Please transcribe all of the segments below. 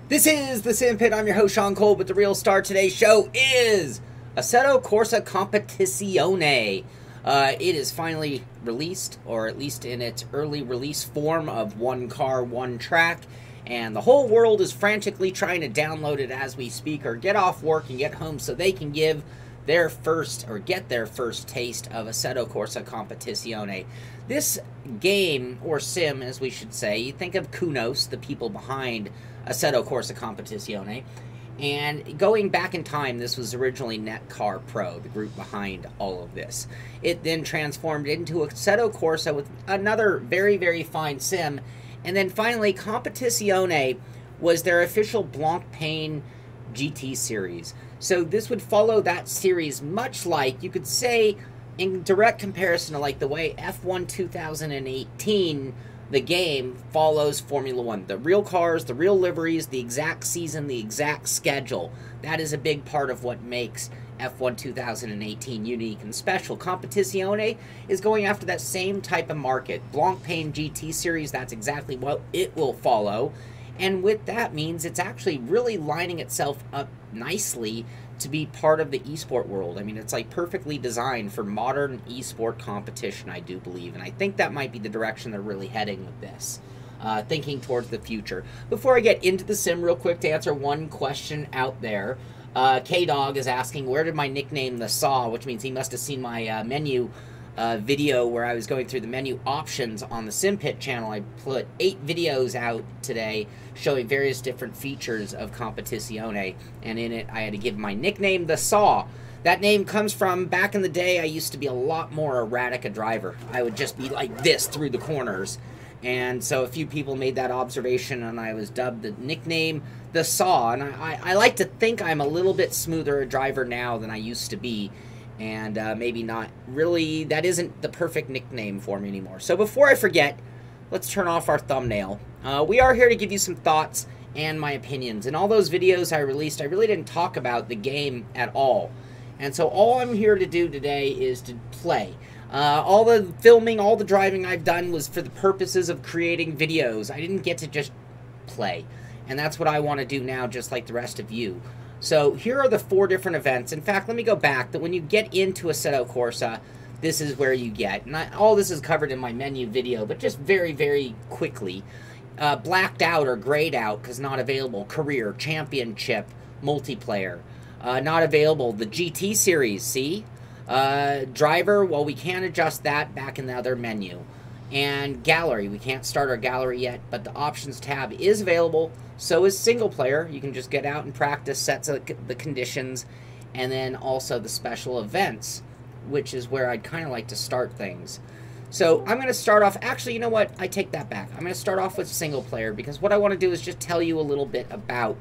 This is the Simpit. I'm your host, Shaun, but the real star of today's show is Assetto Corsa Competzione. It is finally released, or at least in its early release form of one car, one track, and the whole world is frantically trying to download it as we speak, or get off work and get home so they can give their first, or get their first taste of Assetto Corsa Competzione. This game, or sim as we should say, you think of Kunos, the people behind Assetto Corsa Competzione, and going back in time, this was originally Netcar Pro, the group behind all of this. It then transformed into Assetto Corsa with another very, very fine sim, and then finally Competizione was their official Blancpain GT series. So this would follow that series, much like, you could say, in direct comparison to like the way F1 2018, the game, follows Formula One. The real cars, the real liveries, the exact season, the exact schedule. That is a big part of what makes F1 2018 unique and special. Competizione is going after that same type of market. Blancpain GT series, that's exactly what it will follow. And with that means it's actually really lining itself up nicely to be part of the esport world. I mean, it's like perfectly designed for modern esport competition, I do believe. And I think that might be the direction they're really heading with this, thinking towards the future. Before I get into the sim, real quick, to answer one question out there, K-Dog is asking, where did my nickname the Saw, which means he must have seen my menu video where I was going through the menu options on the Simpit channel. I put 8 videos out today showing various different features of Competizione, and in it I had to give my nickname the Saw. That name comes from back in the day. I used to be a lot more erratic a driver. I would just be like this through the corners, and so a few people made that observation, and I was dubbed the nickname the Saw. And I like to think I'm a little bit smoother a driver now than I used to be, and maybe not really, that isn't the perfect nickname for me anymore. So before I forget, let's turn off our thumbnail. We are here to give you some thoughts and my opinions. In all those videos I released, I really didn't talk about the game at all. And so all I'm here to do today is to play. All the filming, all the driving I've done was for the purposes of creating videos. I didn't get to just play. And that's what I want to do now, just like the rest of you. So here are the 4 different events. In fact, let me go back. That when you get into Assetto Corsa, this is where you get. And all this is covered in my menu video, but just very, very quickly. Blacked out or grayed out because not available. Career, championship, multiplayer. Not available. The GT series, see? Driver, well, we can't adjust that back in the other menu. And gallery, we can't start our gallery yet, but the options tab is available. So is single player. You can just get out and practice, set the conditions, and then also the special events, which is where I'd kind of like to start things. So I'm going to start off, actually, you know what? I take that back. I'm going to start off with single player, because what I want to do is just tell you a little bit about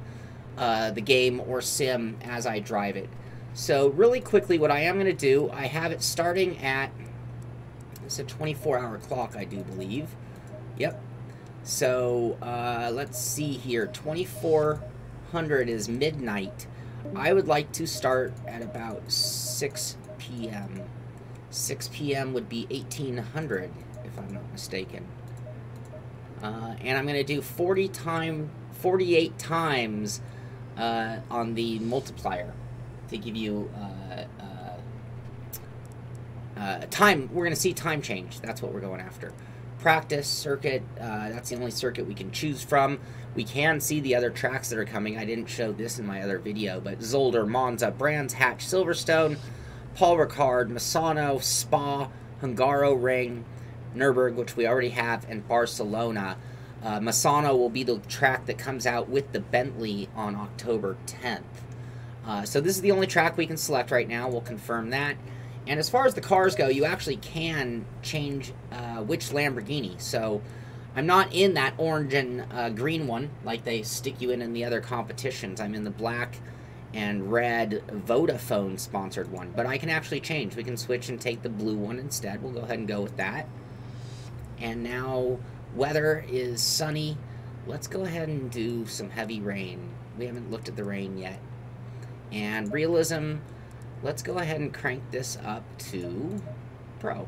the game or sim as I drive it. So really quickly, what I am going to do, I have it starting at, it's a 24-hour clock, I do believe. Yep. So, let's see here. 2400 is midnight. I would like to start at about 6 p.m. 6 p.m. would be 1800, if I'm not mistaken. And I'm going to do 48 times on the multiplier to give you time. We're going to see time change. That's what we're going after. Practice circuit, that's the only circuit we can choose from. We can see the other tracks that are coming. I didn't show this in my other video, but Zolder, Monza, Brands Hatch, Silverstone, Paul Ricard, Misano, Spa, Hungaroring, Nürburgring, which we already have, and Barcelona. Misano will be the track that comes out with the Bentley on October 10th. So this is the only track we can select right now. We'll confirm that. And as far as the cars go, you actually can change which Lamborghini. So I'm not in that orange and green one like they stick you in the other competitions. I'm in the black and red Vodafone sponsored one. But I can actually change. We can switch and take the blue one instead. We'll go ahead and go with that. And now weather is sunny. Let's go ahead and do some heavy rain. We haven't looked at the rain yet. And realism, let's go ahead and crank this up to Pro.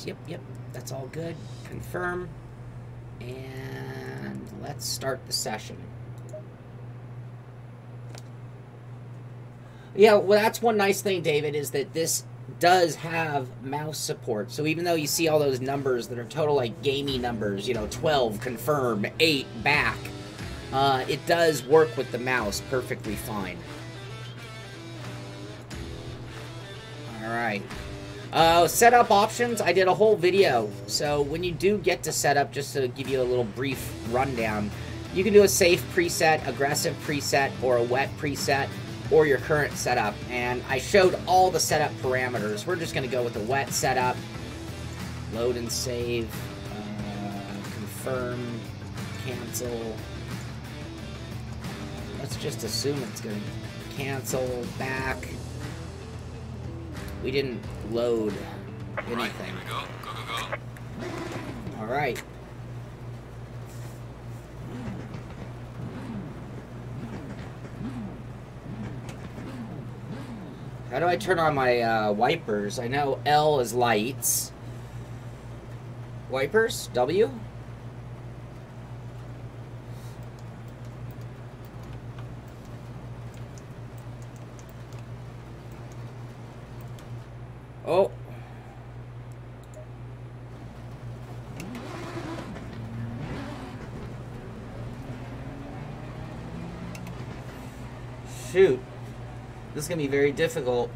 Yep, that's all good. Confirm. And let's start the session. Yeah, well, that's one nice thing, David, is that this does have mouse support. So even though you see all those numbers that are total, like, gamey numbers, you know, 12, confirm, 8, back, it does work with the mouse perfectly fine. Alright. Setup options, I did a whole video. So when you do get to setup, just to give you a little brief rundown, you can do a safe preset, aggressive preset, or a wet preset, or your current setup. And I showed all the setup parameters. We're just going to go with the wet setup. Load and save. Confirm. Cancel. Let's just assume it's going to cancel. Back. We didn't load anything. Right, here we go. Go. All right. How do I turn on my wipers? I know L is lights. Wipers? W? Oh. Shoot. This is going to be very difficult.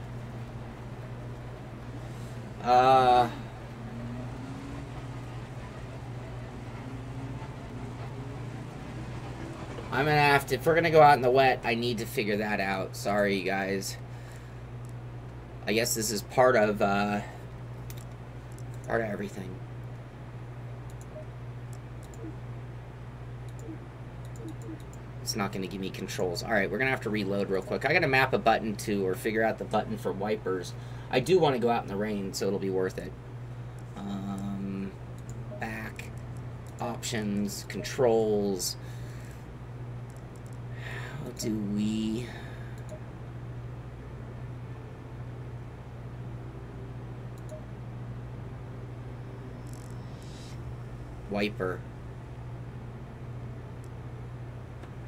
I'm going to have to, if we're going to go out in the wet, I need to figure that out. Sorry, you guys. I guess this is part of everything. It's not going to give me controls. All right, we're going to have to reload real quick. I got to map a button to, or figure out the button for wipers. I do want to go out in the rain, so it'll be worth it. Back, options, controls. How do we... Wiper.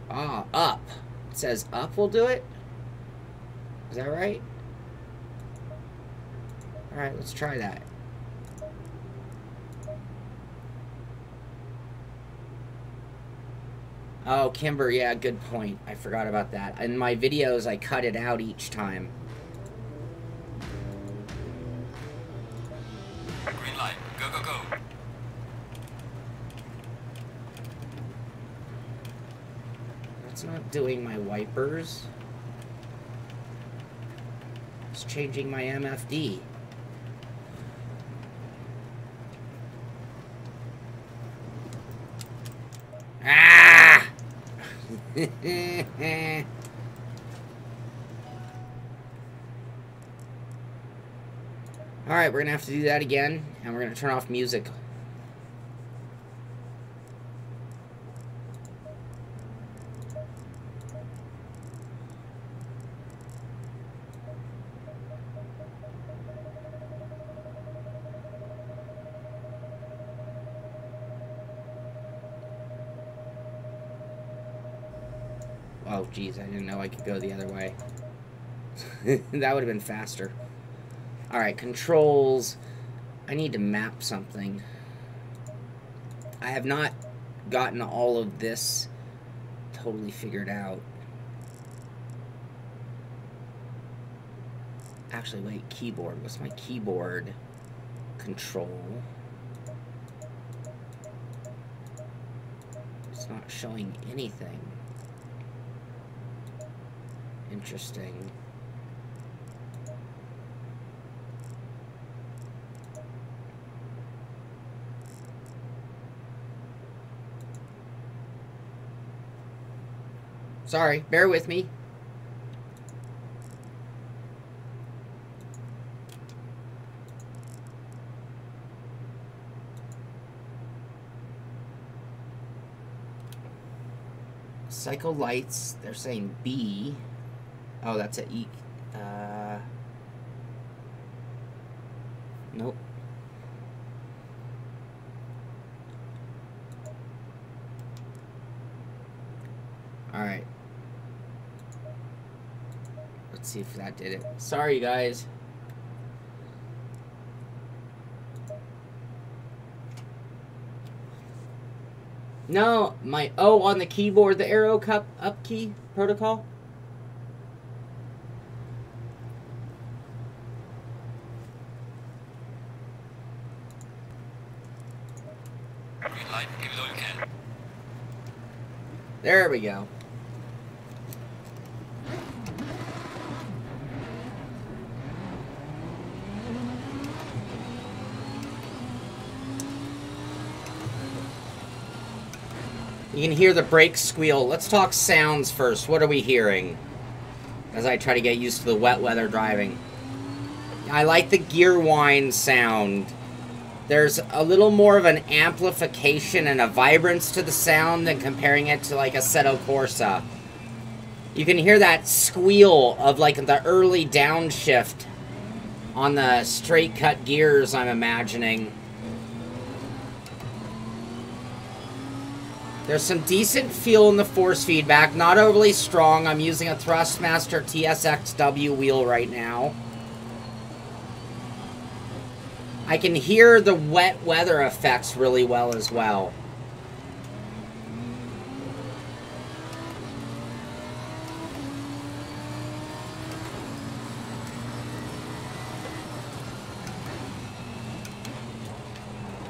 Ah, up. It says up will do it? Is that right? Alright, let's try that. Oh, Kimber, yeah, good point. I forgot about that. In my videos, I cut it out each time. Green light. Go, go, go. It's not doing my wipers. It's changing my MFD. Ah! Alright, we're gonna have to do that again, and we're gonna turn off music. Oh, geez, I didn't know I could go the other way. That would have been faster. Alright, controls. I need to map something. I have not gotten all of this totally figured out. Actually, wait, keyboard. What's my keyboard control? It's not showing anything. Interesting. Sorry, bear with me. Cycle lights, they're saying B. Oh, that's a E. Nope. see if that did it. Sorry, guys. No, my O on the keyboard, the arrow cup up key protocol. Green light, give it all you can. There we go. You can hear the brakes squeal. Let's talk sounds first. What are we hearing? As I try to get used to the wet weather driving. I like the gear whine sound. There's a little more of an amplification and a vibrance to the sound than comparing it to like Assetto Corsa. You can hear that squeal of like the early downshift on the straight cut gears, I'm imagining. There's some decent feel in the force feedback, not overly strong. I'm using a Thrustmaster TSXW wheel right now. I can hear the wet weather effects really well as well.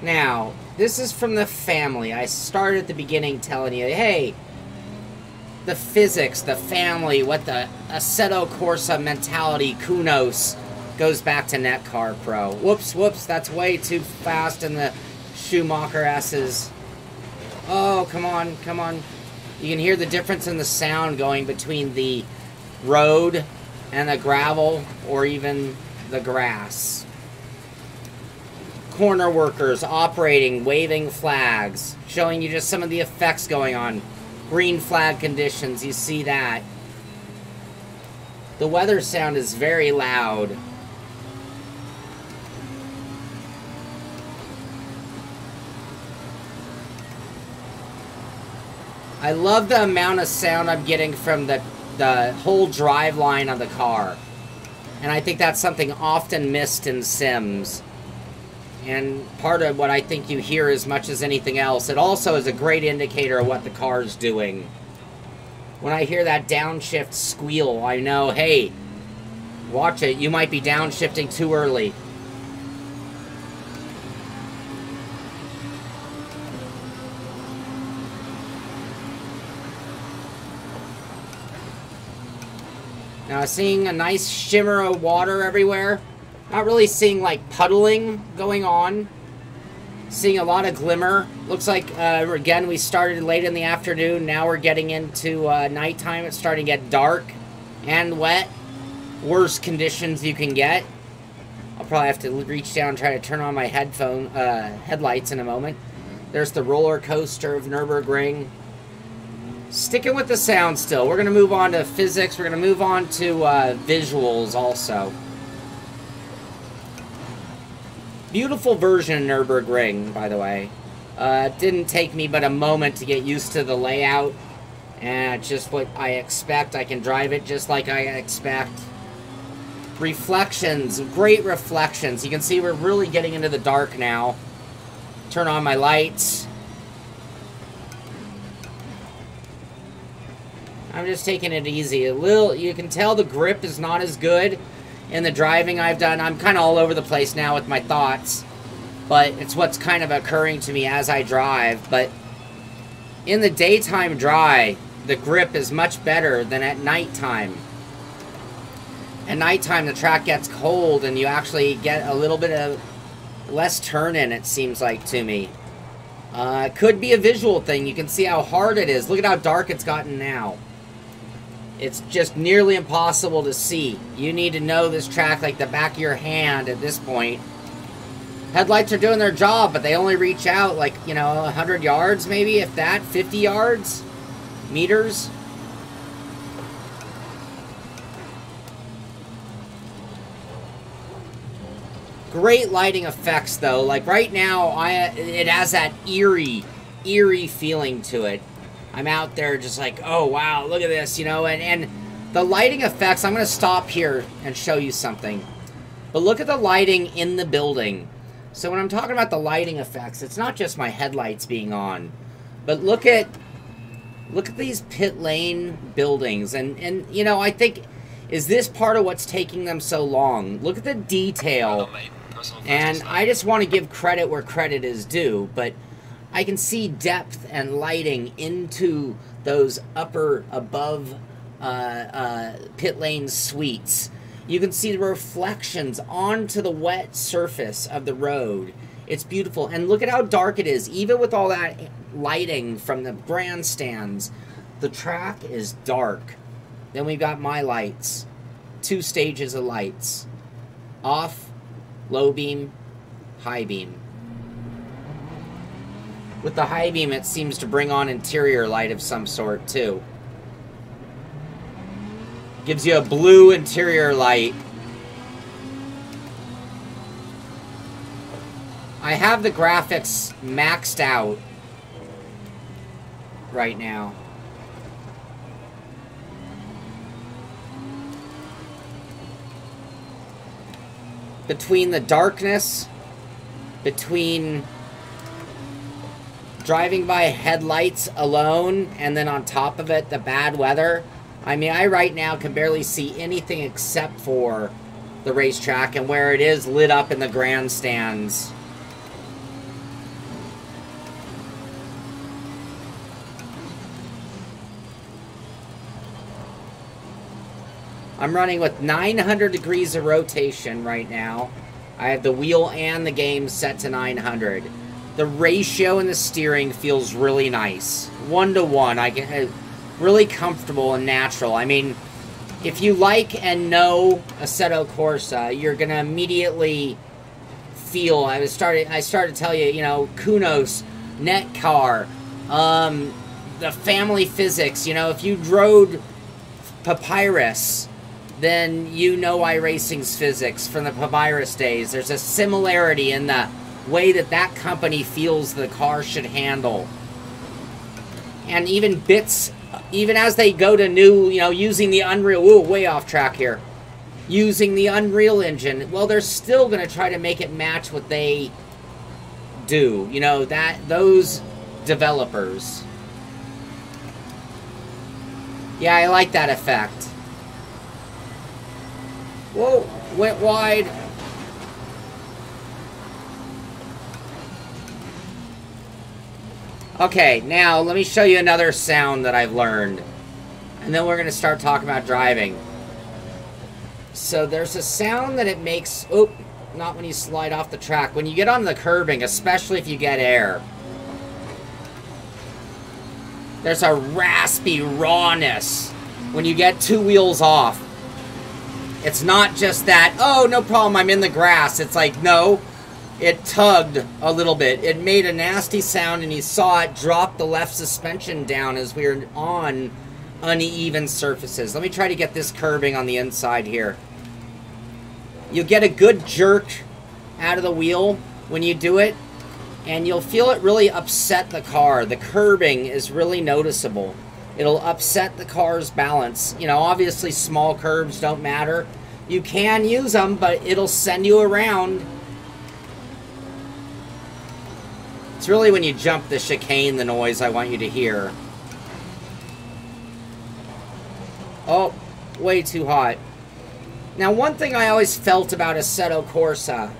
Now, this is from the family. I started at the beginning telling you, hey, the physics, the family, what the Assetto Corsa mentality, kunos, goes back to Netcar Pro. Whoops, whoops, that's way too fast in the Schumacher S's. Oh, come on, come on. You can hear the difference in the sound going between the road and the gravel or even the grass. Corner workers operating, waving flags, showing you just some of the effects going on. Green flag conditions, you see that. The weather sound is very loud. I love the amount of sound I'm getting from the whole drive line of the car. And I think that's something often missed in sims. And part of what I think you hear as much as anything else, it also is a great indicator of what the car's doing. When I hear that downshift squeal, I know, hey, watch it, you might be downshifting too early. Now, seeing a nice shimmer of water everywhere. Not really seeing, like, puddling going on. Seeing a lot of glimmer. Looks like, again, we started late in the afternoon. Now we're getting into nighttime. It's starting to get dark and wet. Worst conditions you can get. I'll probably have to reach down and try to turn on my headlights in a moment. There's the roller coaster of Nürburgring. Sticking with the sound still. We're going to move on to physics. We're going to move on to visuals also. Beautiful version of Nürburgring, by the way. It didn't take me but a moment to get used to the layout. And just what I expect. I can drive it just like I expect. Reflections. Great reflections. You can see we're really getting into the dark now. Turn on my lights. I'm just taking it easy. You can tell the grip is not as good in the driving I've done. I'm kind of all over the place now with my thoughts, but it's what's kind of occurring to me as I drive. But in the daytime dry, the grip is much better than at nighttime. At nighttime, the track gets cold and you actually get a little bit of less turn in, it seems like to me. It could be a visual thing. You can see how hard it is. Look at how dark it's gotten now. It's just nearly impossible to see. You need to know this track like the back of your hand at this point. Headlights are doing their job, but they only reach out like, you know, 100 yards maybe, if that, 50 yards, meters. Great lighting effects though. Like right now, it has that eerie feeling to it. I'm out there just like, oh wow, look at this, you know, and The lighting effects, I'm going to stop here and show you something. But look at the lighting in the building. So when I'm talking about the lighting effects, it's not just my headlights being on. But look at these pit lane buildings. And you know, I think, is this part of what's taking them so long? Look at the detail. And I just want to give credit where credit is due. But I can see depth and lighting into those upper, above pit lane suites. You can see the reflections onto the wet surface of the road. It's beautiful. And look at how dark it is. Even with all that lighting from the grandstands, the track is dark. Then we've got my lights. 2 stages of lights. Off, low beam, high beam. With the high beam, it seems to bring on interior light of some sort, too. Gives you a blue interior light. I have the graphics maxed out right now. Between the darkness, between driving by headlights alone, and then on top of it, the bad weather. I mean, I right now can barely see anything except for the racetrack and where it is lit up in the grandstands. I'm running with 900 degrees of rotation right now. I have the wheel and the game set to 900. The ratio in the steering feels really nice. 1-to-1. I get really comfortable and natural. I mean, if you like and know Assetto Corsa, you're gonna immediately feel. I started to tell you, you know, Kunos, Netcar, the family physics. You know, if you drove Papyrus, then you know iRacing's physics from the Papyrus days. There's a similarity in the way that that company feels the car should handle. And even bits, even as they go to new, you know, using the Unreal, ooh, way off track here, using the Unreal Engine, well, they're still going to try to make it match what they do, you know, those developers. Yeah, I like that effect. Whoa, went wide. Okay, now let me show you another sound that I've learned. And then we're going to start talking about driving. So there's a sound that it makes... Oh, not when you slide off the track. When you get on the curbing, especially if you get air. There's a raspy rawness when you get 2 wheels off. It's not just that, oh, no problem, I'm in the grass. It's like, no. It tugged a little bit. It made a nasty sound, and you saw it drop the left suspension down as we were on uneven surfaces. Let me try to get this curbing on the inside here. You'll get a good jerk out of the wheel when you do it, and you'll feel it really upset the car. The curbing is really noticeable. It'll upset the car's balance. You know, obviously small curbs don't matter. You can use them, but it'll send you around. It's really when you jump the chicane, the noise I want you to hear. Oh, way too hot. Now, one thing I always felt about Assetto Corsa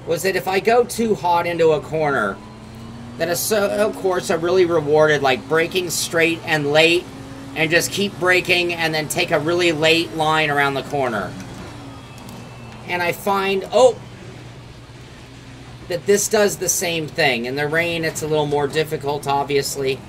was that if I go too hot into a corner, that Assetto Corsa really rewarded, like, braking straight and late, and just keep braking and then take a really late line around the corner. And I find, oh, that this does the same thing. In the rain, it's a little more difficult, obviously.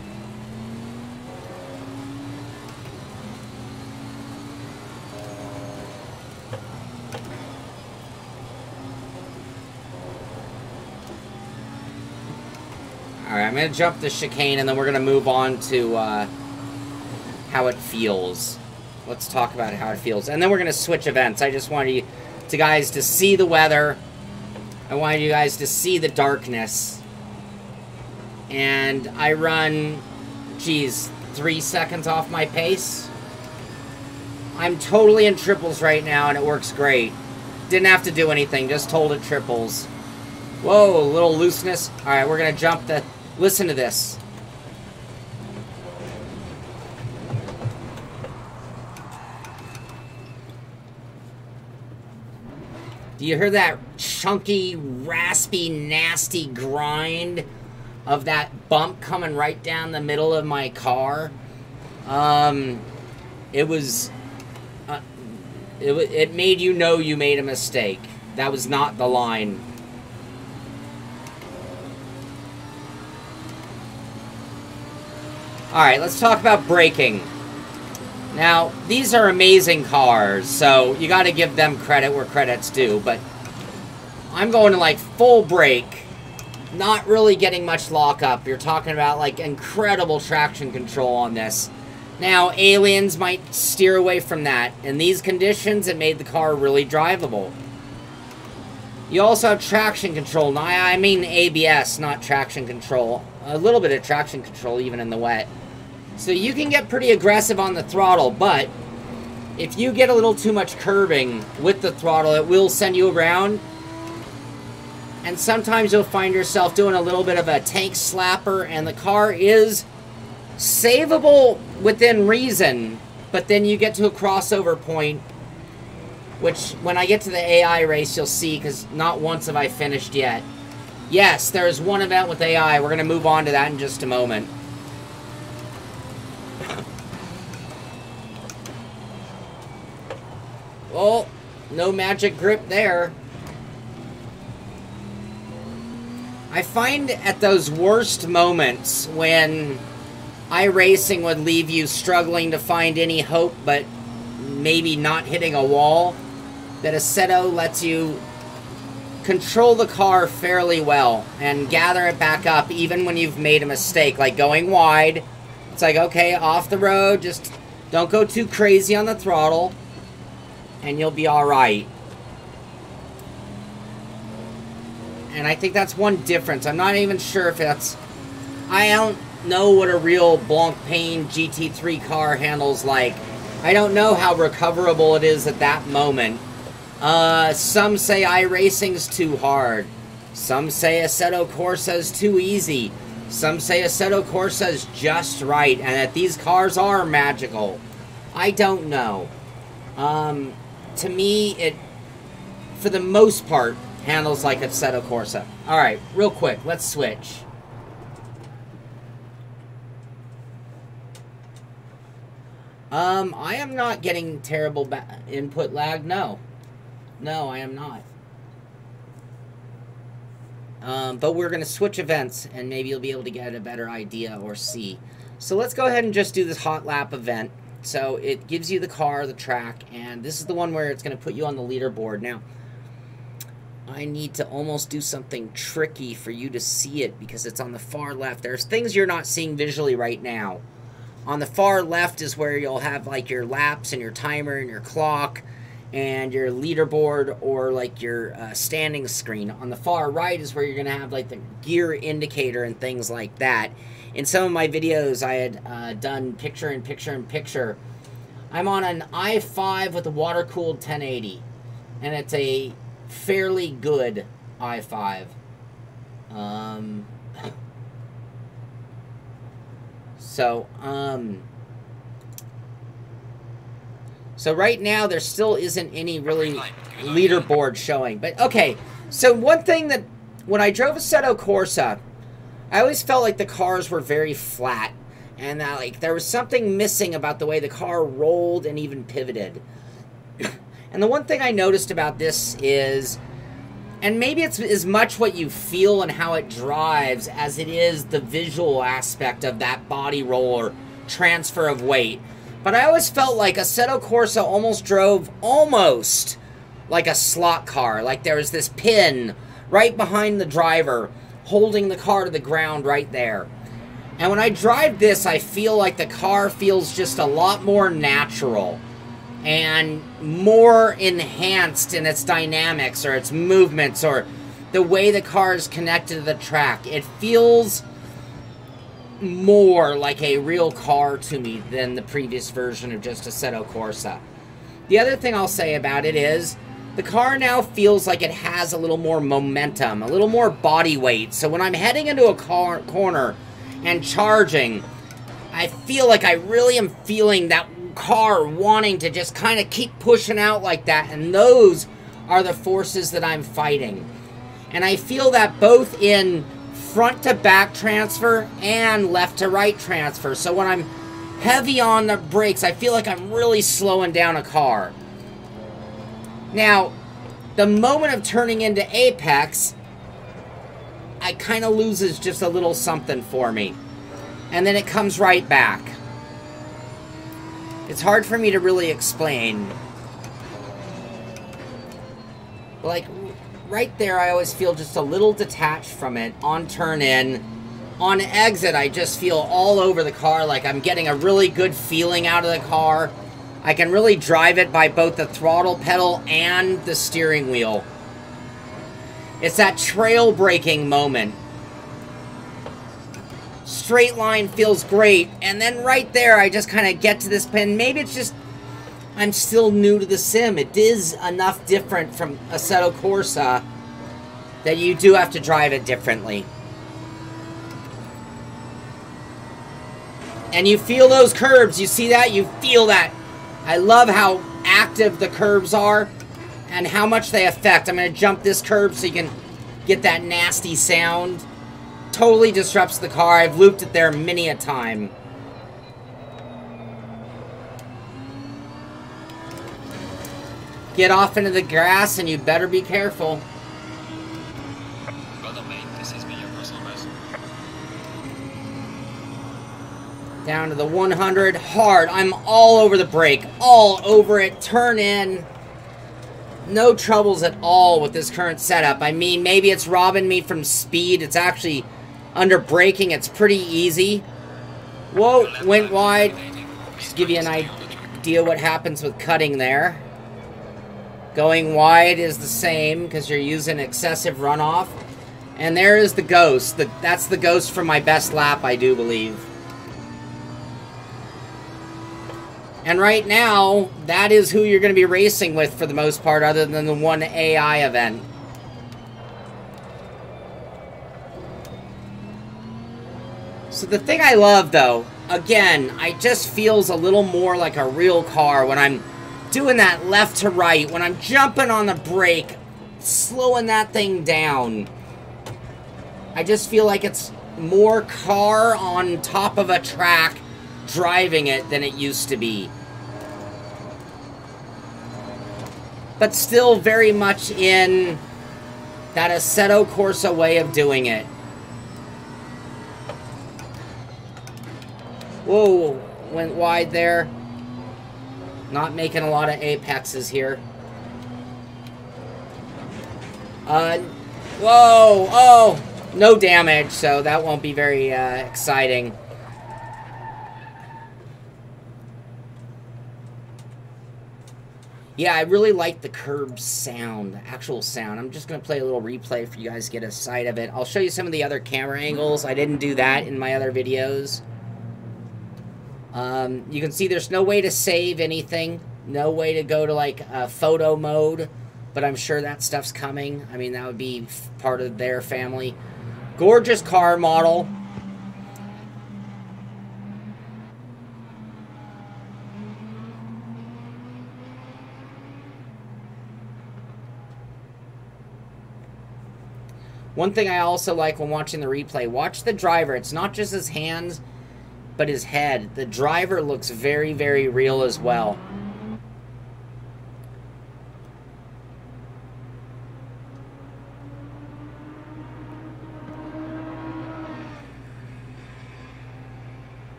Alright, I'm going to jump the chicane, and then we're going to move on to how it feels. Let's talk about how it feels. And then we're going to switch events. I just wanted you guys to see the weather. I wanted you guys to see the darkness. And I run, geez, 3 seconds off my pace. I'm totally in triples right now, and it works great. Didn't have to do anything, just hold it triples. Whoa, a little looseness. All right, we're going to jump the... Listen to this. Do you hear that chunky, raspy, nasty grind of that bump coming right down the middle of my car? It was... It made you know you made a mistake. That was not the line. Alright, let's talk about braking. Now, these are amazing cars, so you gotta give them credit where credit's due, but I'm going to like full brake, not really getting much lockup. You're talking about like incredible traction control on this. Now, aliens might steer away from that. In these conditions, it made the car really drivable. You also have traction control. Now, I mean ABS, not traction control. A little bit of traction control, even in the wet. So you can get pretty aggressive on the throttle, but if you get a little too much curbing with the throttle, it will send you around. And sometimes you'll find yourself doing a little bit of a tank slapper, and the car is savable within reason, but then you get to a crossover point, which when I get to the AI race, you'll see, because not once have I finished yet. Yes, there's one event with AI. We're going to move on to that in just a moment. Oh, no magic grip there. I find at those worst moments when iRacing would leave you struggling to find any hope, but maybe not hitting a wall, that Assetto lets you control the car fairly well and gather it back up even when you've made a mistake, like going wide. It's like, okay, off the road, just don't go too crazy on the throttle, and you'll be all right. And I think that's one difference. I'm not even sure if that's... I don't know what a real Blancpain GT3 car handles like. I don't know how recoverable it is at that moment. Some say iRacing's too hard. Some say Assetto Corsa's too easy. Some say Assetto Corsa's just right, and that these cars are magical. I don't know. To me, it, for the most part, handles like Assetto Corsa. Alright, real quick, let's switch. I am not getting terrible input lag, no. No, I am not. But we're going to switch events, and maybe you'll be able to get a better idea or see. So let's go ahead and just do this hot lap event. So it gives you the car, the track, and this is the one where it's going to put you on the leaderboard. Now, I need to almost do something tricky for you to see it because it's on the far left. There's things you're not seeing visually right now. On the far left is where you'll have like your laps and your timer and your clock and your leaderboard, or like your standing screen. On the far right is where you're going to have like the gear indicator and things like that. In some of my videos, I had done picture-in-picture. I'm on an i5 with a water-cooled 1080, and it's a fairly good i5. So right now, there still isn't any really leaderboard showing. But, okay, so one thing that, when I drove Assetto Corsa, I always felt like the cars were very flat. And that, like, there was something missing about the way the car rolled and even pivoted. And the one thing I noticed about this is, and maybe it's as much what you feel and how it drives as it is the visual aspect of that body roll or transfer of weight. But I always felt like Assetto Corsa almost drove almost like a slot car. Like there was this pin right behind the driver holding the car to the ground right there. And when I drive this, I feel like the car feels just a lot more natural and more enhanced in its dynamics or its movements or the way the car is connected to the track. It feels more like a real car to me than the previous version of just Assetto Corsa. The other thing I'll say about it is the car now feels like it has a little more momentum, a little more body weight. So when I'm heading into a corner and charging, I feel like I really am feeling that car wanting to just kind of keep pushing out like that. And those are the forces that I'm fighting. And I feel that both in front to back transfer and left to right transfer. So when I'm heavy on the brakes, I feel like I'm really slowing down a car. Now, the moment of turning into apex, I kind of loses just a little something for me. And then it comes right back. It's hard for me to really explain. Like, right there, I always feel just a little detached from it on turn in. On exit, I just feel all over the car, like I'm getting a really good feeling out of the car. I can really drive it by both the throttle pedal and the steering wheel. It's that trail braking moment. Straight line feels great, and then right there, I just kind of get to this pin. Maybe it's just I'm still new to the sim. It is enough different from Assetto Corsa that you do have to drive it differently. And you feel those curbs. You see that? You feel that. I love how active the curbs are and how much they affect. I'm going to jump this curb so you can get that nasty sound. Totally disrupts the car. I've looped it there many a time. Get off into the grass and you better be careful. Well done, mate. This has been your personal best. Down to the 100. Hard. I'm all over the brake. All over it. Turn in. No troubles at all with this current setup. I mean, maybe it's robbing me from speed. It's actually under braking. It's pretty easy. Whoa. Went wide. Just give you an idea what happens with cutting there. Going wide is the same because you're using excessive runoff. And there is the ghost. That's the ghost from my best lap, I do believe. And right now, that is who you're going to be racing with for the most part, other than the one AI event. So the thing I love, though, again, I just feels a little more like a real car when I'm doing that left to right, when I'm jumping on the brake, slowing that thing down. I just feel like it's more car on top of a track driving it than it used to be. But still very much in that Assetto Corsa way of doing it. Whoa, went wide there. Not making a lot of apexes here. Whoa, oh, no damage, so that won't be very exciting. Yeah, I really like the curb sound, the actual sound. I'm just going to play a little replay for you guys to get a sight of it. I'll show you some of the other camera angles. I didn't do that in my other videos. You can see there's no way to save anything. No way to go to, like, photo mode. But I'm sure that stuff's coming. I mean, that would be part of their family. Gorgeous car model. One thing I also like when watching the replay, watch the driver. It's not just his hands, but his head. The driver looks very, very real as well.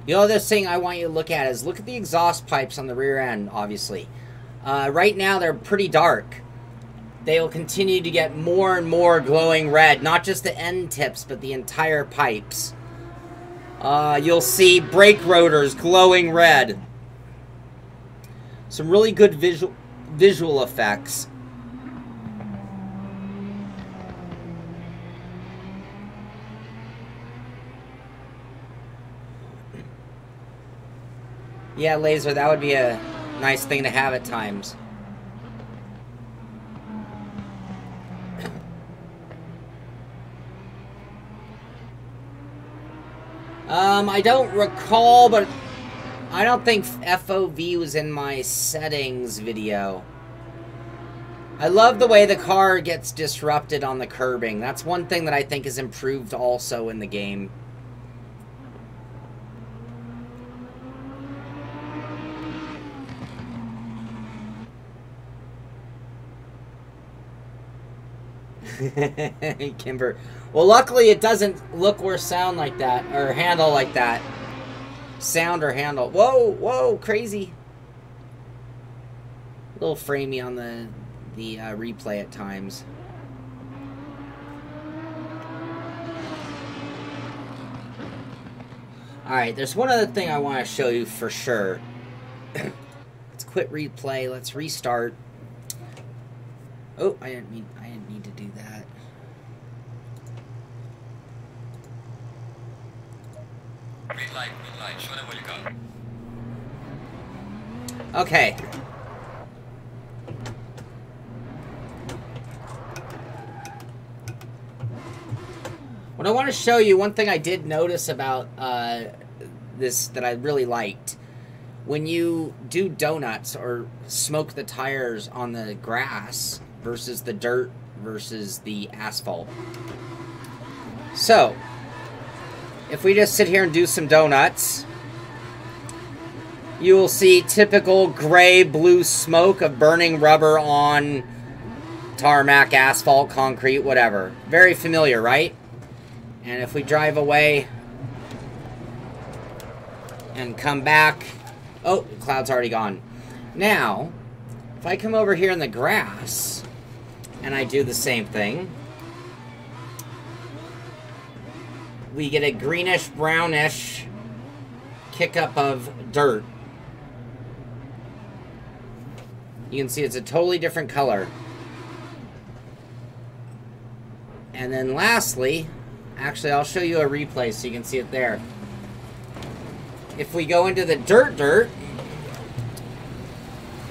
The other thing I want you to look at is look at the exhaust pipes on the rear end, obviously. Right now, they're pretty dark. They will continue to get more and more glowing red. Not just the end tips, but the entire pipes. You'll see brake rotors glowing red. Some really good visual effects. Yeah, Laser, that would be a nice thing to have at times. I don't recall, but I don't think FOV was in my settings video. I love the way the car gets disrupted on the curbing. That's one thing that I think is improved also in the game. Kimber. Well, luckily it doesn't look or sound like that, or handle like that. Sound or handle. Whoa, whoa, crazy. A little framey on the replay at times. Alright, there's one other thing I want to show you for sure. Let's quit replay. Let's restart. Oh, I didn't need to do that. Green light, show them where you go. Okay. What I want to show you, one thing I did notice about this that I really liked. When you do donuts or smoke the tires on the grass versus the dirt versus the asphalt. So, if we just sit here and do some donuts, you will see typical gray-blue smoke of burning rubber on tarmac, asphalt, concrete, whatever. Very familiar, right? And if we drive away and come back... Oh, the cloud's already gone. Now, if I come over here in the grass and I do the same thing, we get a greenish, brownish kick up of dirt. You can see it's a totally different color. And then lastly, actually I'll show you a replay so you can see it there. If we go into the dirt,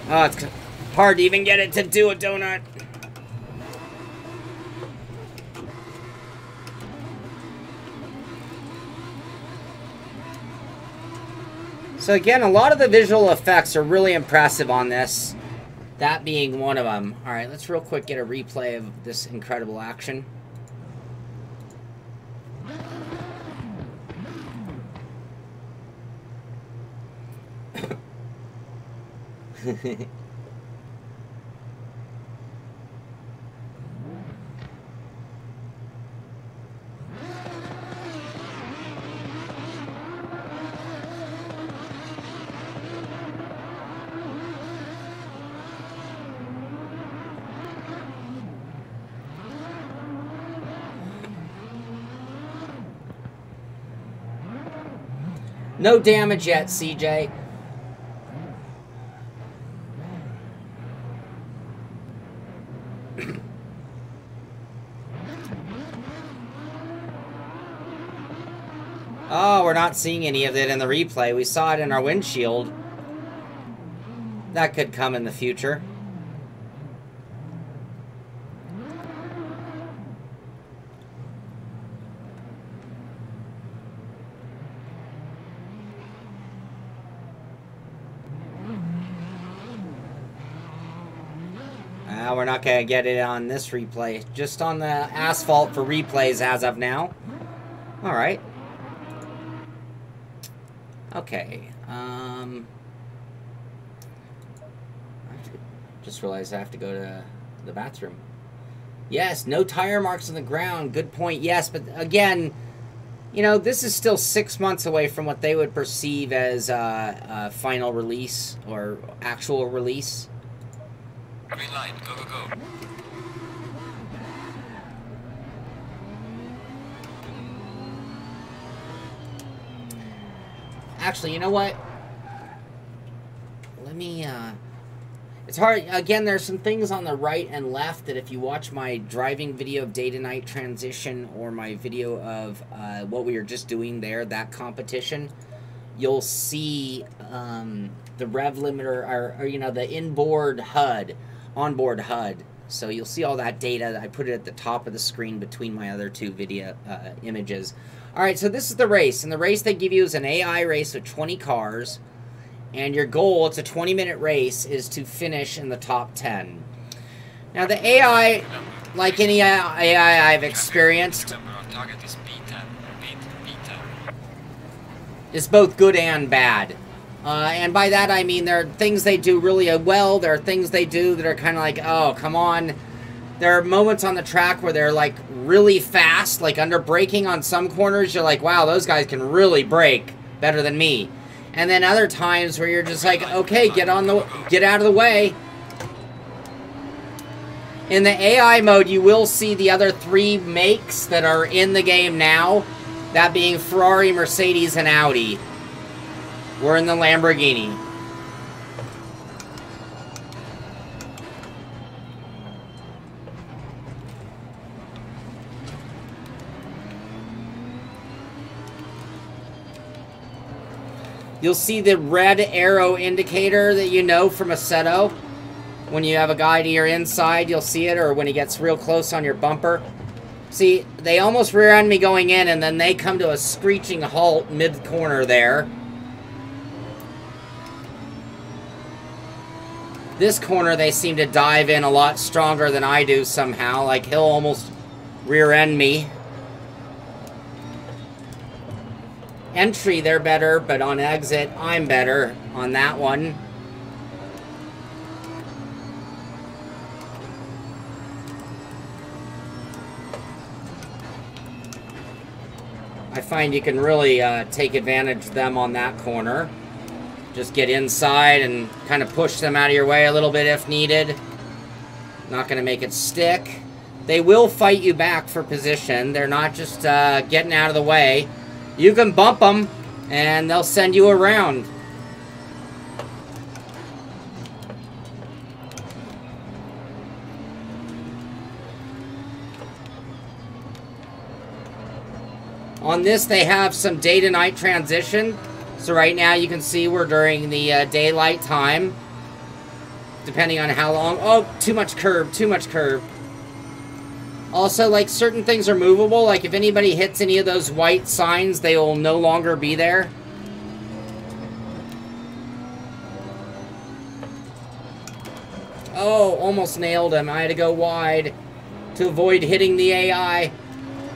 oh, it's hard to even get it to do a donut. So again, a lot of the visual effects are really impressive on this. That being one of them. All right, let's real quick get a replay of this incredible action. No damage yet, CJ. Oh, we're not seeing any of it in the replay. We saw it in our windshield. That could come in the future. We're not going to get it on this replay. Just on the asphalt for replays as of now. Alright. Okay. Just realized I have to go to the bathroom. Yes, no tire marks on the ground. Good point. Yes, but again, you know, this is still 6 months away from what they would perceive as a final release or actual release. Green light, go, go, go. Actually, you know what? Let me, it's hard. Again, there's some things on the right and left that if you watch my driving video of day to night transition or my video of what we were just doing there, that competition, you'll see the rev limiter or you know, the onboard HUD. So you'll see all that data. I put it at the top of the screen between my other two video images. All right, so this is the race. And the race they give you is an AI race with 20 cars. And your goal, it's a 20-minute race, is to finish in the top 10. Now, the AI, like any AI I've experienced, is both good and bad. And by that, I mean there are things they do really well. There are things they do that are kind of like, oh, come on. There are moments on the track where they're, like, really fast. Like, under braking on some corners, you're like, wow, those guys can really brake better than me. And then other times where you're just like, okay, get out of the way. In the AI mode, you will see the other 3 makes that are in the game now. That being Ferrari, Mercedes, and Audi. We're in the Lamborghini. You'll see the red arrow indicator that you know from Assetto. When you have a guy to your inside, you'll see it, or when he gets real close on your bumper. See, they almost rear-end me going in, and then they come to a screeching halt mid-corner there. This corner, they seem to dive in a lot stronger than I do somehow. Like, he'll almost rear-end me. Entry, they're better, but on exit, I'm better on that one. I find you can really take advantage of them on that corner. Just get inside and kind of push them out of your way a little bit if needed. Not going to make it stick. They will fight you back for position. They're not just getting out of the way. You can bump them, and they'll send you around. On this, they have some day to night transition. So right now, you can see we're during the daylight time. Depending on how long. Oh, too much curb, too much curb. Also, like, certain things are movable. Like, if anybody hits any of those white signs, they will no longer be there. Oh, almost nailed him. I had to go wide to avoid hitting the AI.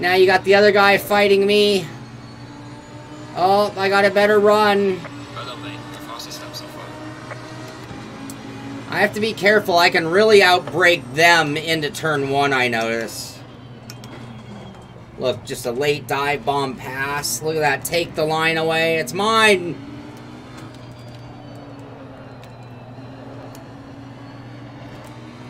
Now you got the other guy fighting me. Oh, I got a better run. I have to be careful. I can really outbrake them into turn 1, I notice. Look, just a late dive bomb pass. Look at that. Take the line away. It's mine.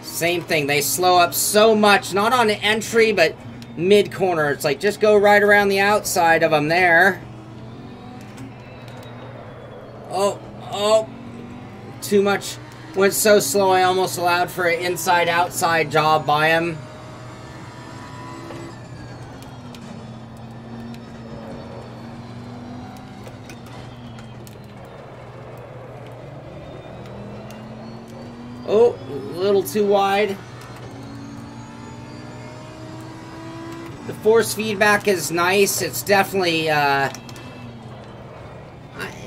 Same thing. They slow up so much. Not on entry, but mid-corner. It's like, just go right around the outside of them there. Oh. Too much. Went so slow, I almost allowed for an inside-outside job by him. Oh, a little too wide. The force feedback is nice. It's definitely,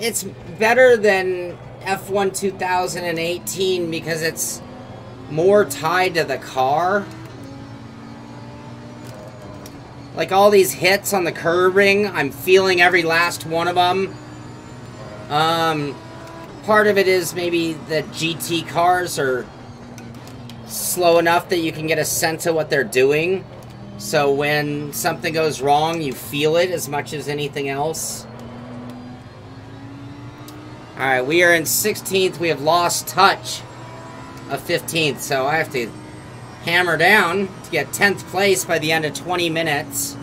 it's better than F1 2018 because it's more tied to the car. Like all these hits on the curbing, I'm feeling every last one of them. Part of it is maybe the GT cars are slow enough that you can get a sense of what they're doing. So when something goes wrong, you feel it as much as anything else. Alright, we are in 16th. We have lost touch of 15th. So I have to hammer down to get 10th place by the end of 20 minutes.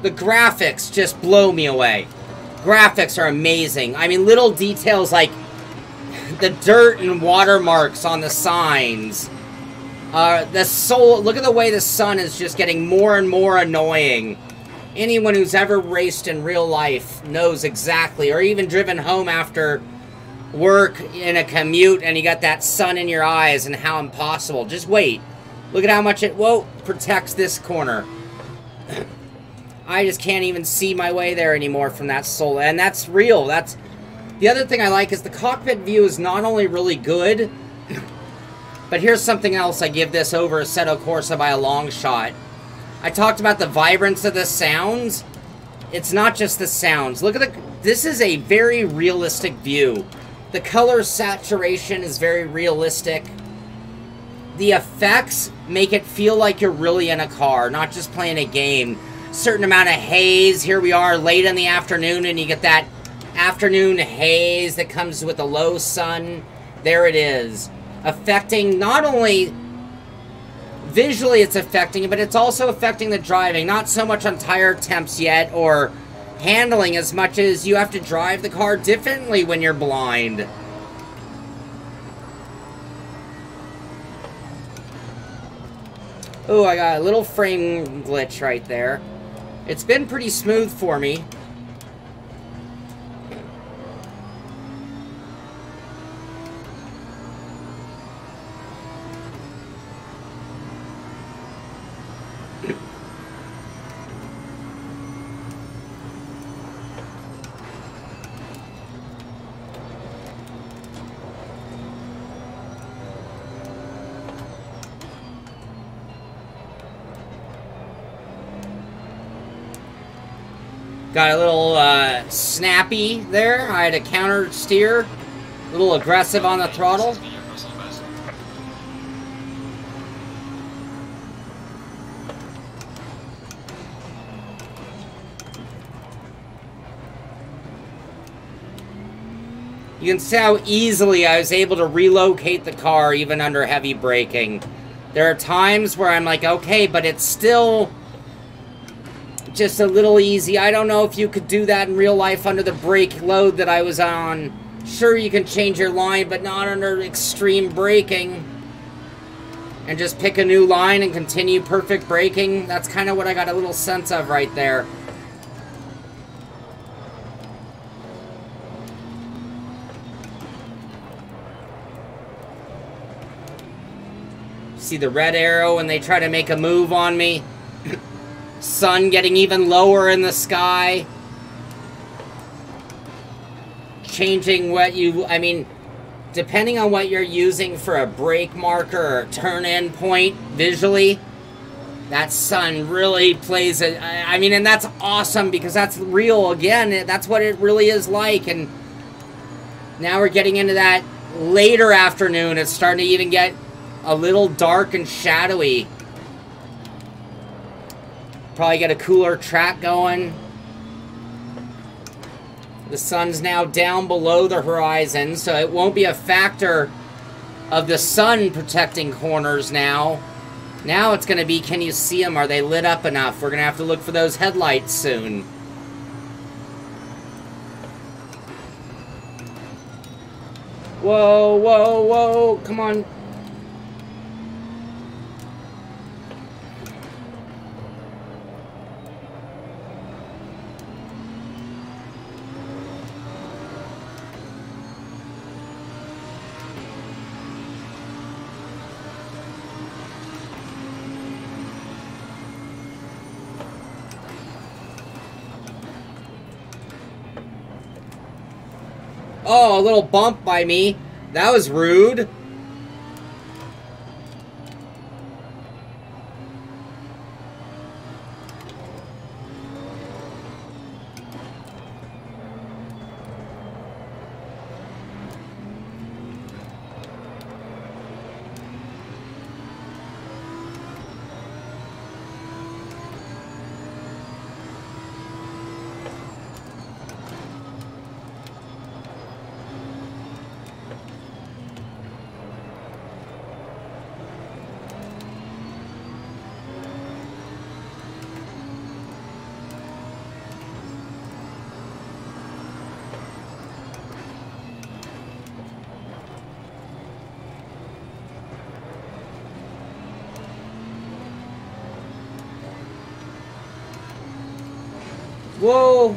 The graphics just blow me away. Graphics are amazing. I mean, little details like the dirt and watermarks on the signs. Look at the way the sun is just getting more and more annoying. Anyone who's ever raced in real life knows exactly, or even driven home after work in a commute and you got that sun in your eyes and how impossible. Just wait. Look at how much it, whoa, protects this corner. I just can't even see my way there anymore from that solar. And that's real. That's the other thing I like is the cockpit view is not only really good, but here's something else I give this over Assetto Corsa by a long shot. I talked about the vibrance of the sounds. It's not just the sounds. Look at this is a very realistic view. The color saturation is very realistic. The effects make it feel like you're really in a car, not just playing a game. Certain amount of haze. Here we are late in the afternoon and you get that afternoon haze that comes with the low sun. There it is. Affecting not only visually it's affecting it, but it's also affecting the driving. Not so much on tire temps yet or handling as much as you have to drive the car differently when you're blind. Oh, I got a little frame glitch right there. It's been pretty smooth for me. Got a little snappy there. I had a counter steer. A little aggressive on the throttle. You can see how easily I was able to relocate the car even under heavy braking. There are times where I'm like, okay, but it's still just a little easy. I don't know if you could do that in real life under the brake load that I was on. Sure, you can change your line, but not under extreme braking. And just pick a new line and continue perfect braking. That's kind of what I got a little sense of right there. See the red arrow when they try to make a move on me? Sun getting even lower in the sky. Changing what you, I mean, depending on what you're using for a brake marker or turn-in point visually, that sun really plays it. I mean, and that's awesome because that's real. Again, that's what it really is like. And now we're getting into that later afternoon. It's starting to even get a little dark and shadowy. Probably get a cooler track going. The sun's now down below the horizon, so it won't be a factor of the sun protecting corners now. Now it's going to be, can you see them? Are they lit up enough? We're going to have to look for those headlights soon. Whoa, whoa, whoa. Come on. Oh, a little bump by me. That was rude. Whoa!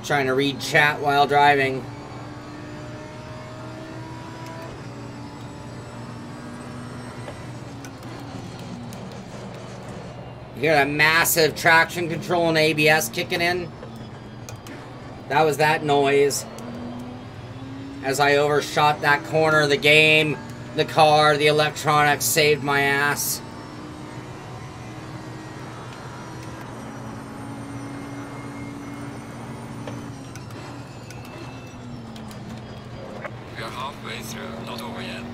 Trying to read chat while driving. You hear that massive traction control and ABS kicking in? That was that noise. As I overshot that corner, the game, the car, the electronics saved my ass. We are halfway through, not over yet.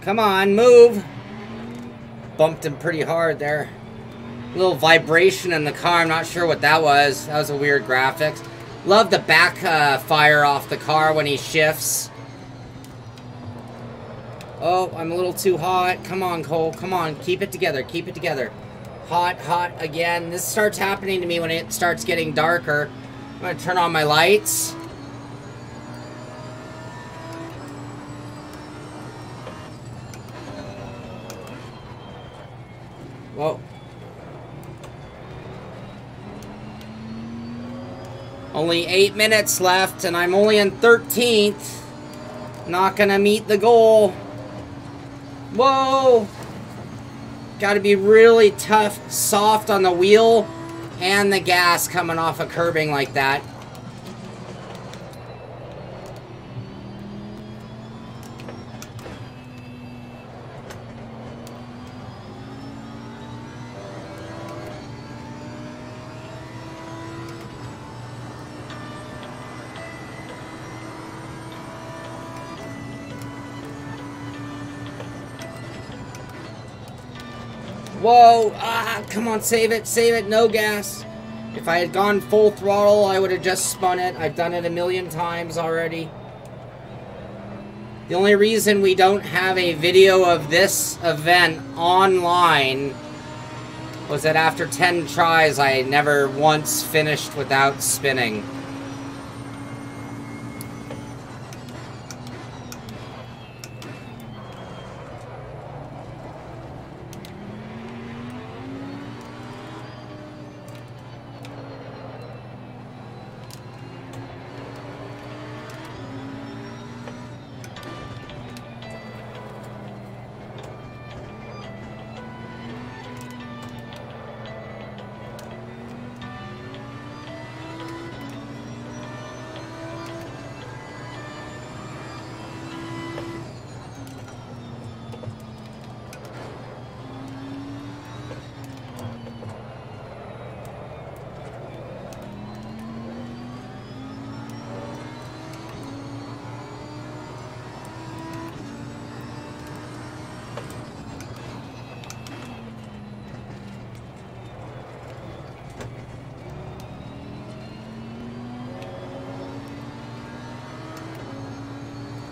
Come on, move. Bumped him pretty hard there. A little vibration in the car. I'm not sure what that was. That was a weird graphics. Love the backfire off the car when he shifts. Oh, I'm a little too hot. Come on, Cole. Come on. Keep it together. Keep it together. Hot, hot again. This starts happening to me when it starts getting darker. I'm going to turn on my lights. Whoa. Only 8 minutes left, and I'm only in 13th. Not gonna meet the goal. Whoa! Gotta be really tough, soft on the wheel and the gas coming off of curbing like that. Whoa! Ah, come on, save it, no gas. If I had gone full throttle, I would have just spun it. I've done it a million times already. The only reason we don't have a video of this event online was that after 10 tries, I never once finished without spinning.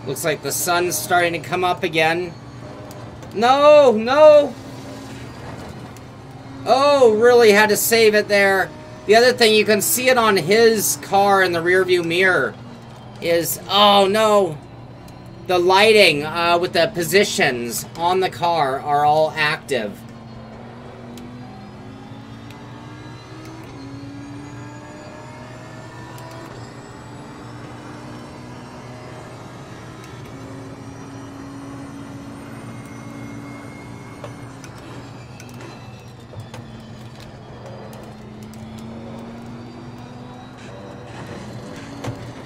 Looks like the sun's starting to come up again. No, no! Oh, really had to save it there. The other thing, you can see it on his car in the rearview mirror, is, oh no, the lighting with the positions on the car are all active.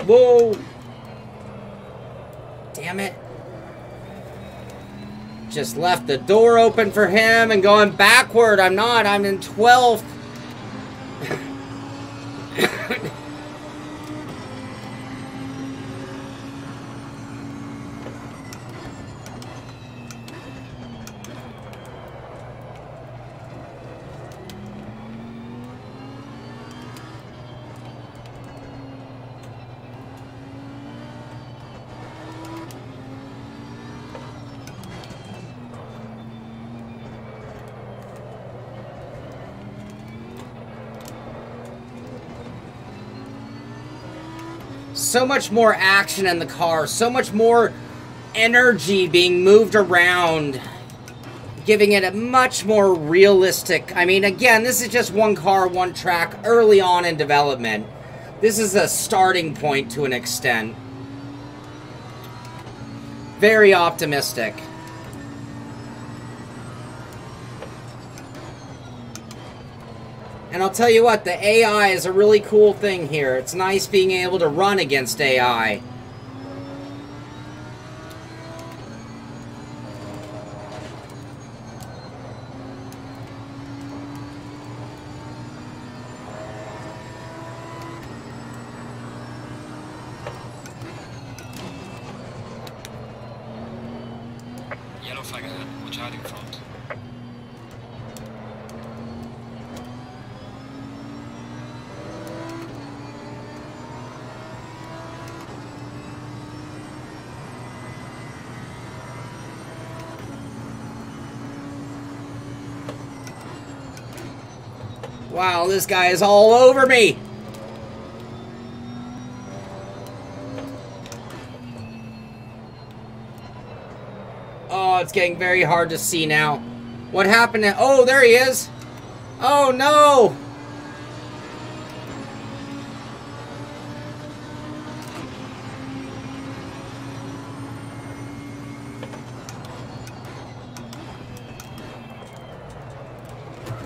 Whoa! Damn it. Just left the door open for him and going backward. I'm not. I'm in 12th. so much more action in the car, so much more energy being moved around, giving it a much more realistic... I mean, again, this is just one car, one track, early on in development. This is a starting point to an extent. Very optimistic. And I'll tell you what, the AI is a really cool thing here. It's nice being able to run against AI. Yellow flag ahead. Watch out in front. Wow, this guy is all over me. Oh, it's getting very hard to see now. What happened? Oh, there he is. Oh, no.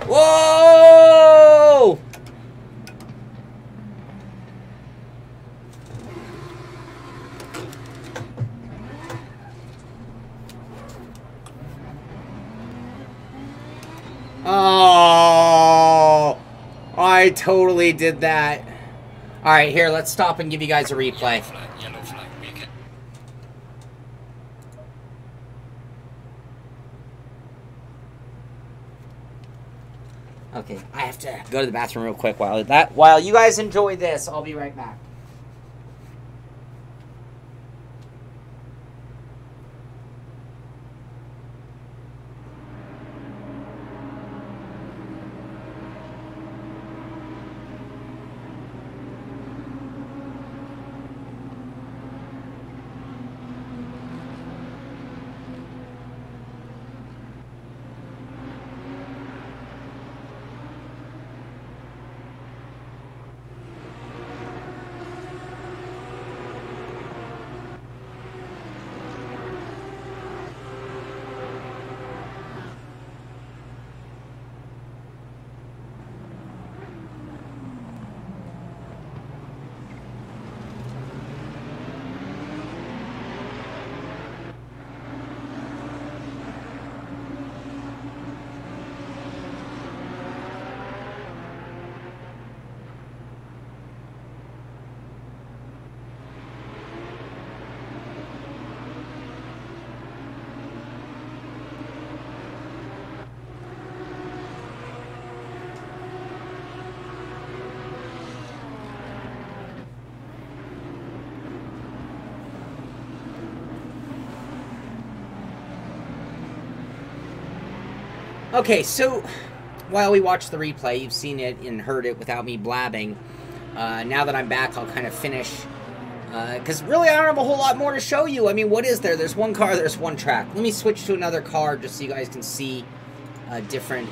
Whoa! Oh, I totally did that. All right, here, let's stop and give you guys a replay. Yellow flag. Make it. Okay, I have to go to the bathroom real quick while you guys enjoy this. I'll be right back. Okay, so while we watch the replay, you've seen it and heard it without me blabbing. Now that I'm back, I'll kind of finish. Because really, I don't have a whole lot more to show you. I mean, what is there? There's one car, there's one track. Let me switch to another car just so you guys can see different...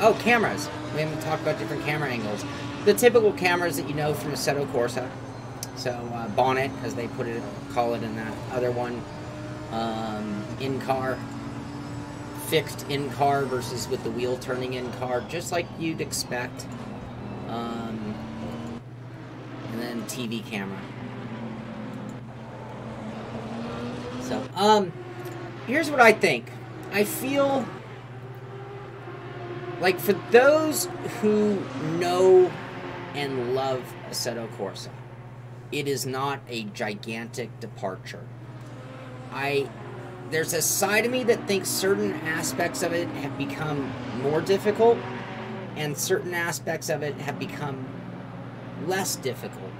oh, cameras. We haven't talked about different camera angles. The typical cameras that you know from Assetto Corsa. So, bonnet, as they call it in that other one. In-car. Fixed in-car versus with the wheel turning in-car, just like you'd expect. And then TV camera. So, here's what I think. I feel like for those who know and love Assetto Corsa, it is not a gigantic departure. There's a side of me that thinks certain aspects of it have become more difficult, and certain aspects of it have become less difficult.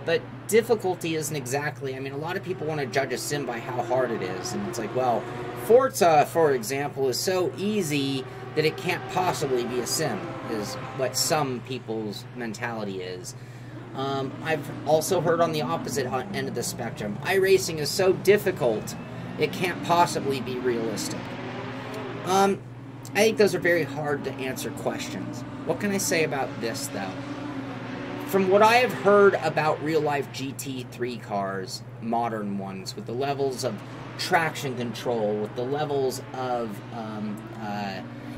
But difficulty isn't exactly... I mean, a lot of people want to judge a sim by how hard it is, and it's like, well, Forza, for example, is so easy that it can't possibly be a sim, is what some people's mentality is. I've also heard on the opposite end of the spectrum, iRacing is so difficult, it can't possibly be realistic. I think those are very hard to answer questions. What can I say about this, though? From what I have heard about real-life GT3 cars, modern ones, with the levels of traction control, with the levels of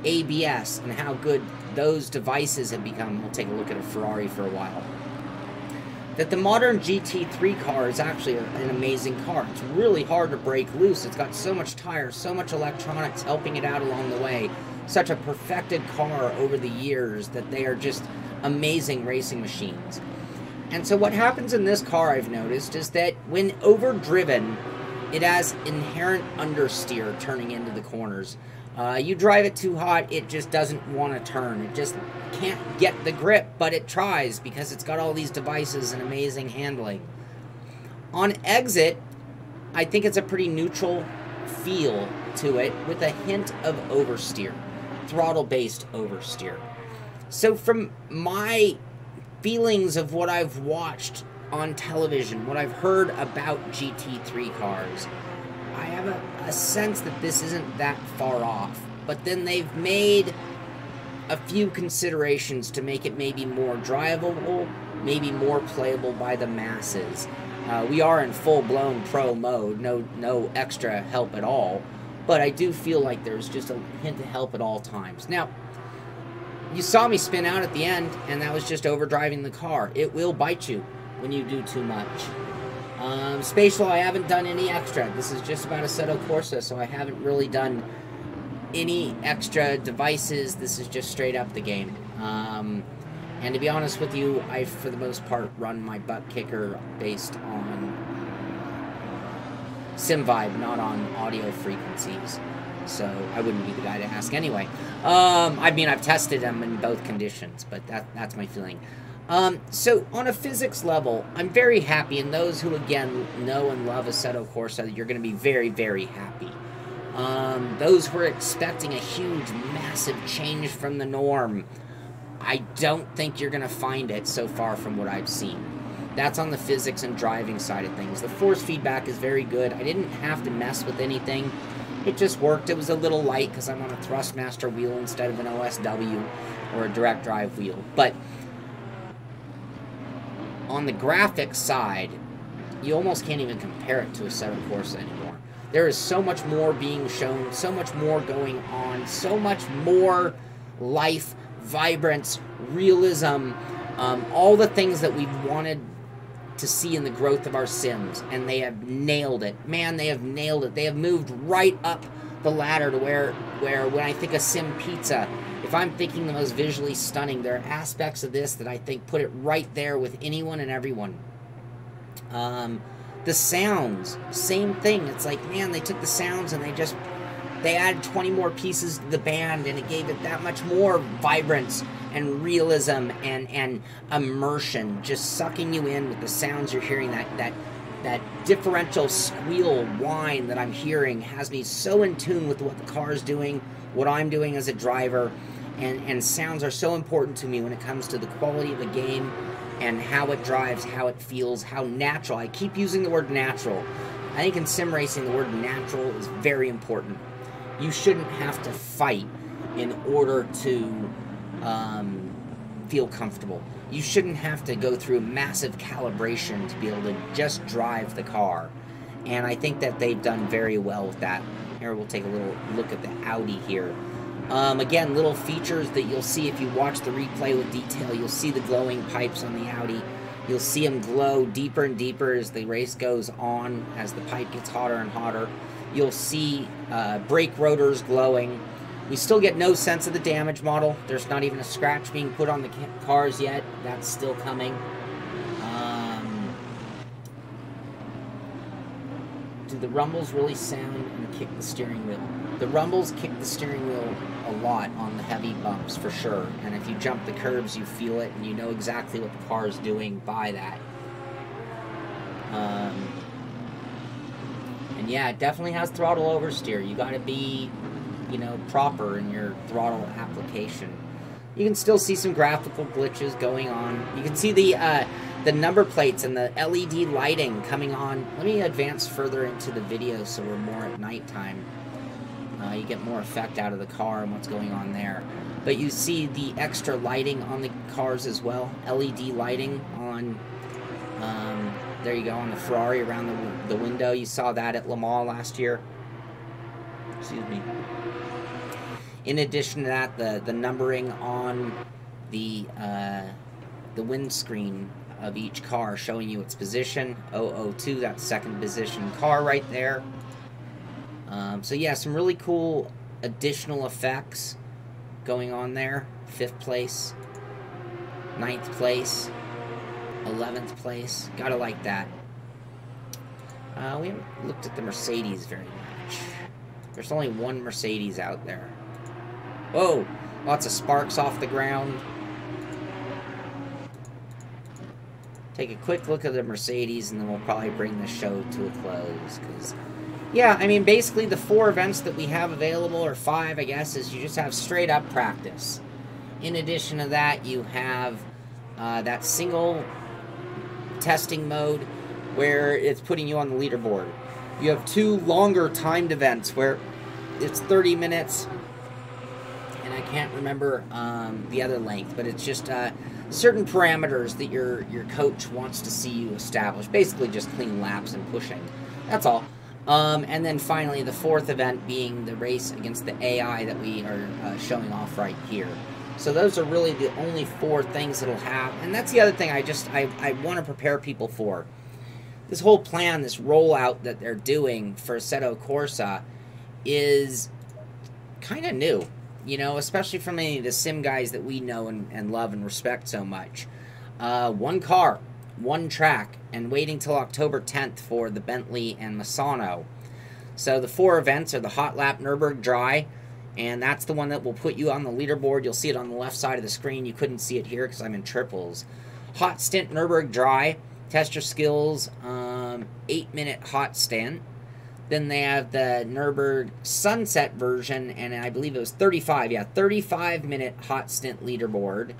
ABS, and how good those devices have become, we'll take a look at a Ferrari for a while, that the modern GT3 car is actually an amazing car. It's really hard to break loose. It's got so much tire, so much electronics helping it out along the way. Such a perfected car over the years that they are just amazing racing machines. And so what happens in this car, I've noticed, is that when overdriven, it has inherent understeer turning into the corners. You drive it too hot, it just doesn't want to turn. It just can't get the grip, but it tries because it's got all these devices and amazing handling. On exit, I think it's a pretty neutral feel to it with a hint of oversteer, throttle-based oversteer. So from my feelings of what I've watched on television, what I've heard about GT3 cars, I have a sense that this isn't that far off. But then they've made a few considerations to make it maybe more drivable, maybe more playable by the masses. We are in full-blown pro mode, no extra help at all, but I do feel like there's just a hint of help at all times. Now, you saw me spin out at the end, and that was just overdriving the car. It will bite you when you do too much. Spatial, I haven't done any extra. This is just about Assetto Corsa, so I haven't really done any extra devices. This is just straight up the game. And to be honest with you, I, for the most part, run my butt kicker based on sim vibe, not on audio frequencies. So I wouldn't be the guy to ask anyway. I mean, I've tested them in both conditions, but that's my feeling. So on a physics level, I'm very happy, and those who, again, know and love Assetto Corsa, you're going to be very, very happy. Those who are expecting a huge, massive change from the norm, I don't think you're going to find it so far from what I've seen. That's on the physics and driving side of things. The force feedback is very good. I didn't have to mess with anything. It just worked. It was a little light because I'm on a Thrustmaster wheel instead of an OSW or a direct drive wheel. But on the graphics side, you almost can't even compare it to Assetto Corsa anymore. There is so much more being shown, so much more going on, so much more life, vibrance, realism, all the things that we've wanted to see in the growth of our sims, and they have nailed it. Man, they have nailed it. They have moved right up the ladder to where when I think of Sim Pizza, if I'm thinking the most visually stunning, there are aspects of this that I think put it right there with anyone and everyone. The sounds, same thing. It's like, man, they took the sounds and they added 20 more pieces to the band, and it gave it that much more vibrance and realism and immersion, just sucking you in with the sounds you're hearing. That differential squeal whine that I'm hearing has me so in tune with what the car is doing, what I'm doing as a driver, and sounds are so important to me when it comes to the quality of the game and how it drives, how it feels, how natural. I keep using the word natural. I think in sim racing, the word natural is very important. You shouldn't have to fight in order to feel comfortable. You shouldn't have to go through massive calibration to be able to just drive the car. And I think that they've done very well with that. Here, we'll take a little look at the Audi here. Again, little features that you'll see if you watch the replay with detail. You'll see the glowing pipes on the Audi. You'll see them glow deeper and deeper as the race goes on, as the pipe gets hotter and hotter. You'll see brake rotors glowing. We still get no sense of the damage model. There's not even a scratch being put on the cars yet. That's still coming. Do the rumbles really sound and kick the steering wheel? The rumbles kick the steering wheel a lot on the heavy bumps, for sure. And if you jump the curbs, you feel it, and you know exactly what the car is doing by that. And yeah, it definitely has throttle oversteer. You got to be, you know, proper in your throttle application. You can still see some graphical glitches going on. You can see the the number plates and the LED lighting coming on. Let me advance further into the video so we're more at nighttime. You get more effect out of the car and what's going on there. But you see the extra lighting on the cars as well. LED lighting on, there you go, on the Ferrari around the window. You saw that at Le Mans last year. Excuse me. In addition to that, the numbering on the windscreen of each car showing you its position. 002, that's second position car right there. So yeah, some really cool additional effects going on there. 5th place, 9th place, 11th place. Gotta like that. We haven't looked at the Mercedes very much. There's only one Mercedes out there. Whoa! Lots of sparks off the ground. Take a quick look at the Mercedes, and then we'll probably bring the show to a close. Because, yeah, I mean, basically the 4 events that we have available, or 5, I guess, is you just have straight-up practice. In addition to that, you have that single testing mode where it's putting you on the leaderboard. You have 2 longer timed events where it's 30 minutes, and I can't remember the other length, but it's just certain parameters that your coach wants to see you establish. Basically just clean laps and pushing. That's all. And then finally the 4th event being the race against the AI that we are showing off right here. So those are really the only 4 things it'll have. And that's the other thing I want to prepare people for. This whole plan, this rollout that they're doing for Assetto Corsa is kind of new. You know, especially from any of the sim guys that we know and love and respect so much. 1 car, 1 track, and waiting till October 10th for the Bentley and Misano. So the 4 events are the Hot Lap Nürburgring Dry, and that's the one that will put you on the leaderboard. You'll see it on the left side of the screen. You couldn't see it here because I'm in triples. Hot Stint Nürburgring Dry, test your skills, 8-minute hot stint. Then they have the Nürburgring Sunset version, and I believe it was 35-minute hot stint leaderboard.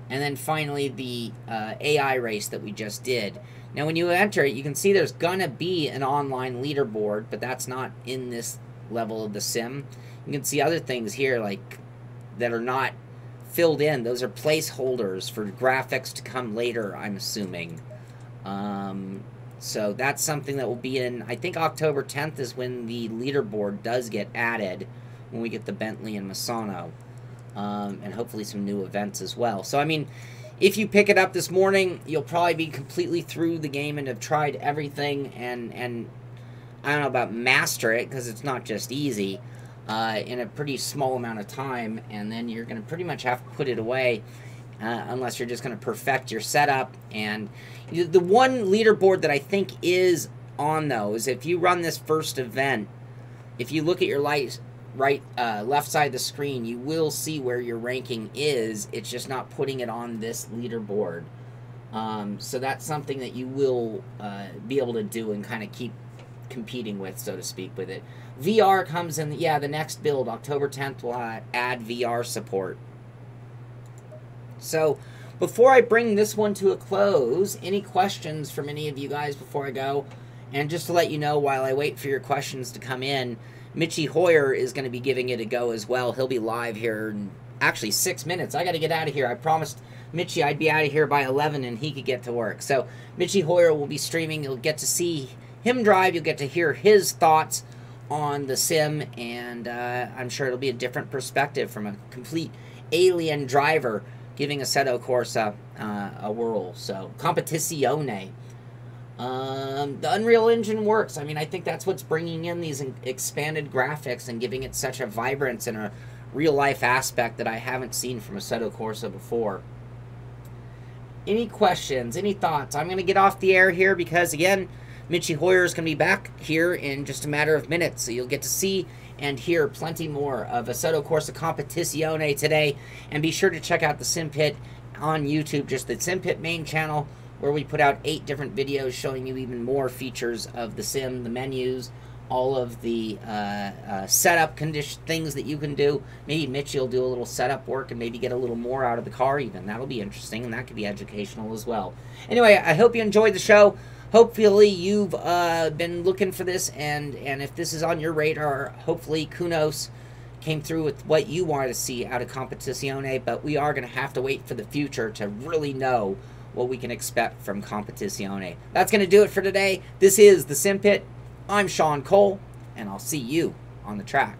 And then finally the AI race that we just did. Now when you enter it, you can see there's gonna be an online leaderboard, but that's not in this level of the sim. You can see other things here like that are not filled in. Those are placeholders for graphics to come later, I'm assuming. So that's something that will be in, I think October 10th is when the leaderboard does get added, when we get the Bentley and Misano. And hopefully some new events as well. So, I mean, if you pick it up this morning, you'll probably be completely through the game and have tried everything and I don't know about master it, because it's not just easy, in a pretty small amount of time, and then you're going to pretty much have to put it away. Unless you're just going to perfect your setup. And the one leaderboard that I think is on those, if you run this first event, if you look at your left side of the screen, you will see where your ranking is. It's just not putting it on this leaderboard. So that's something that you will be able to do and kind of keep competing with, so to speak, with it. VR comes in, yeah, the next build, October 10th, will add VR support. So, before I bring this one to a close, any questions from any of you guys before I go? And just to let you know, while I wait for your questions to come in, Mitchie Hoyer is going to be giving it a go as well. He'll be live here in actually 6 minutes. I got to get out of here. I promised Mitchie I'd be out of here by 11 and he could get to work. So, Mitchie Hoyer will be streaming. You'll get to see him drive. You'll get to hear his thoughts on the sim. And I'm sure it'll be a different perspective from a complete alien driver giving Assetto Corsa a whirl. So, Competizione. The Unreal Engine works. I mean, I think that's what's bringing in these expanded graphics and giving it such a vibrance and a real-life aspect that I haven't seen from Assetto Corsa before. Any questions? Any thoughts? I'm going to get off the air here because, again, Mitchie Hoyer is going to be back here in just a matter of minutes. So you'll get to see and hear plenty more of Assetto Corsa Competzione today. And be sure to check out the Simpit on YouTube, just the Simpit main channel, where we put out 8 different videos showing you even more features of the sim, the menus, all of the setup things that you can do. Maybe Mitchie will do a little setup work and maybe get a little more out of the car even. That'll be interesting, and that could be educational as well. Anyway, I hope you enjoyed the show. Hopefully you've been looking for this, and if this is on your radar, hopefully Kunos came through with what you wanted to see out of Competizione, but we are going to have to wait for the future to really know what we can expect from Competizione. That's going to do it for today. This is the Simpit. I'm Shaun Cole, and I'll see you on the track.